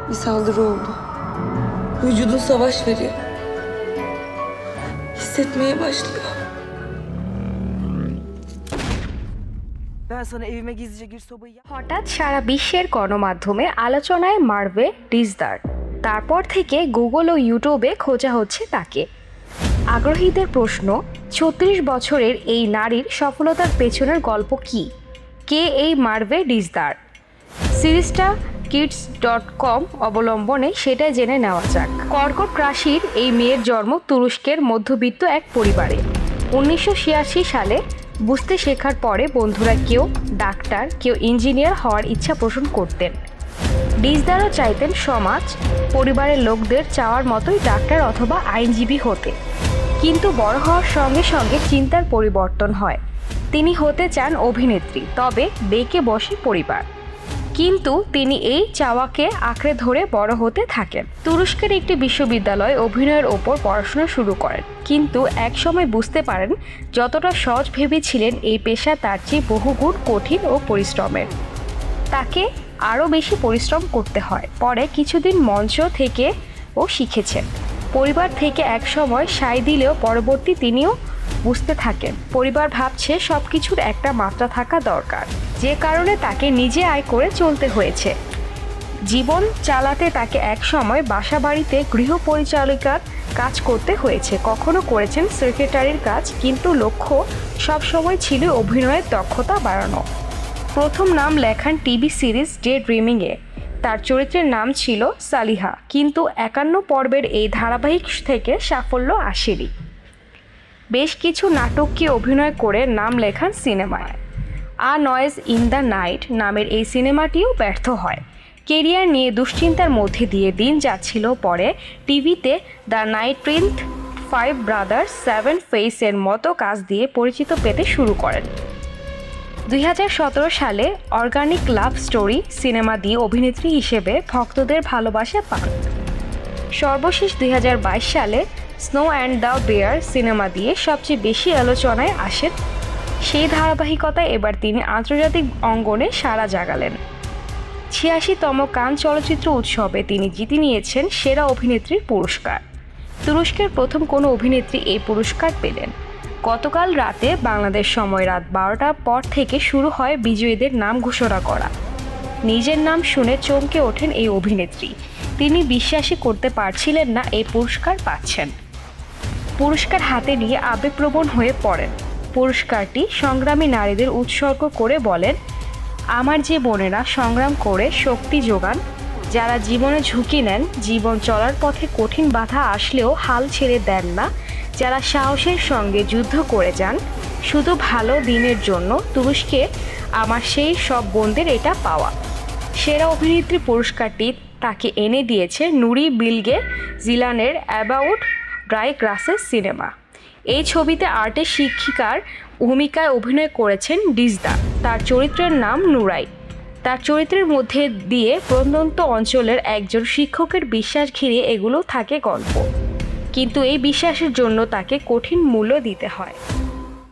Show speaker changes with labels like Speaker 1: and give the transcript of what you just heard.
Speaker 1: Bir saldırı oldu. Vücudun savaş veriyor. Hissetmeye başlıyor.
Speaker 2: Ben sana evime gizlice gir sobayı
Speaker 3: হঠাৎ সারা বিশ্বের গণমাধ্যমে আলোচনায় মার্ভে ডিজদার। তারপর থেকে গুগল ও ইউটিউবে খোঁজা হচ্ছে তাকে। আগ্রহীদের প্রশ্ন, ৩৬ বছরের এই নারীর সফলতার পেছনের গল্প কি? কে এই মার্ভে ডিজদার? সিরিজটা kids.com অবলম্বনে সেটাই জেনে নেওয়া যাক। কর্কট রাশির এই মেয়ের জন্ম তুরস্কের মধ্যবিত্ত এক পরিবারে। ১৯৮৬ সালে বুঝতে শেখার পরে বন্ধুরা কেউ ডাক্তার, কেউ ইঞ্জিনিয়ার হওয়ার ইচ্ছা পোষণ করতেন। ডিজদারও চাইতেন সমাজ পরিবারের লোকদের চাওয়ার মতোই ডাক্তার অথবা আইনজীবী হতে। কিন্তু বড় হওয়ার সঙ্গে সঙ্গে চিন্তার পরিবর্তন হয়। তিনি হতে চান অভিনেত্রী, তবে বেঁকে বসে পরিবার। কিন্তু তিনি এই চাওয়াকে আঁকড়ে ধরে বড় হতে থাকেন। তুরস্কের একটি বিশ্ববিদ্যালয়ে অভিনয়ের ওপর পড়াশোনা শুরু করেন, কিন্তু একসময় বুঝতে পারেন যতটা সহজ ভেবেছিলেন এই পেশা তার চেয়ে বহুগুণ কঠিন ও পরিশ্রমের। তাকে আরও বেশি পরিশ্রম করতে হয়। পরে কিছুদিন মঞ্চ থেকে ও শিখেছেন। পরিবার থেকে একসময় সায় দিলেও পরবর্তী তিনিও বুঝতে থাকেন পরিবার ভাবছে সব কিছুর একটা মাত্রা থাকা দরকার, যে কারণে তাকে নিজে আয় করে চলতে হয়েছে। জীবন চালাতে তাকে একসময় বাসা বাড়িতে গৃহ পরিচালিকার কাজ করতে হয়েছে, কখনো করেছেন সেক্রেটারির কাজ, কিন্তু লক্ষ্য সবসময় ছিল অভিনয়ের দক্ষতা বাড়ানো। প্রথম নাম লেখান টিভি সিরিজ ডে ড্রিমিংয়ে। তার চরিত্রের নাম ছিল সালিহা, কিন্তু ৫১ পর্বের এই ধারাবাহিক থেকে সাফল্য আসেনি। বেশ কিছু নাটককে অভিনয় করে নাম লেখান সিনেমায়। আ নয়েজ ইন দ্য নাইট নামের এই সিনেমাটিও ব্যর্থ হয়। কেরিয়ার নিয়ে দুশ্চিন্তার মধ্যে দিয়ে দিন যাচ্ছিল। পরে টিভিতে দ্য নাইট প্রিন্ট, 5 ব্রাদার্স, 7 ফেসের মতো কাজ দিয়ে পরিচিত পেতে শুরু করেন। ২০১৭ সালে অর্গানিক লাভ স্টোরি সিনেমা দিয়ে অভিনেত্রী হিসেবে ভক্তদের ভালোবাসা পান। সর্বশেষ ২০২২ সালে Snow and the Bear cinema দিয়ে সবচেয়ে বেশি আলোচনায় আসেন। সেই ধারাবাহিকতায় এবার তিনি আন্তর্জাতিক অঙ্গনে সাড়া জাগালেন। ৮৬তম কান চলচ্চিত্র উৎসবে তিনি জিতে নিয়েছেন সেরা অভিনেত্রীর পুরস্কার। তুরস্কের প্রথম কোনো অভিনেত্রী এই পুরস্কার পেলেন। গতকাল রাতে বাংলাদেশ সময় রাত ১২টার পর থেকে শুরু হয় বিজয়ীদের নাম ঘোষণা করা। নিজের নাম শুনে চমকে ওঠেন এই অভিনেত্রী। তিনি বিশ্বাসই করতে পারছিলেন না এই পুরস্কার পাচ্ছেন। পুরস্কার হাতে নিয়ে আবেগপ্রবণ হয়ে পড়েন। পুরস্কারটি সংগ্রামী নারীদের উৎসর্গ করে বলেন, আমার যে বোনেরা সংগ্রাম করে শক্তি যোগান, যারা জীবনে ঝুঁকি নেন, জীবন চলার পথে কঠিন বাধা আসলেও হাল ছেড়ে দেন না, যারা সাহসের সঙ্গে যুদ্ধ করে যান শুধু ভালো দিনের জন্য, তুরস্কে আমার সেই সব বোনদের এটা পাওয়া। সেরা অভিনেত্রী পুরস্কারটি তাকে এনে দিয়েছে নুরি বিলগে জিলানের অ্যাবাউট ড্রাই গ্রাসেস সিনেমা। এই ছবিতে আর্টের শিক্ষিকার ভূমিকায় অভিনয় করেছেন ডিজদার। তার চরিত্রের নাম নুরাই। তার চরিত্রের মধ্যে দিয়ে প্রত্যন্ত অঞ্চলের একজন শিক্ষকের বিশ্বাস ঘিরে এগুলো থাকে গল্প, কিন্তু এই বিশ্বাসের জন্য তাকে কঠিন মূল্য দিতে হয়।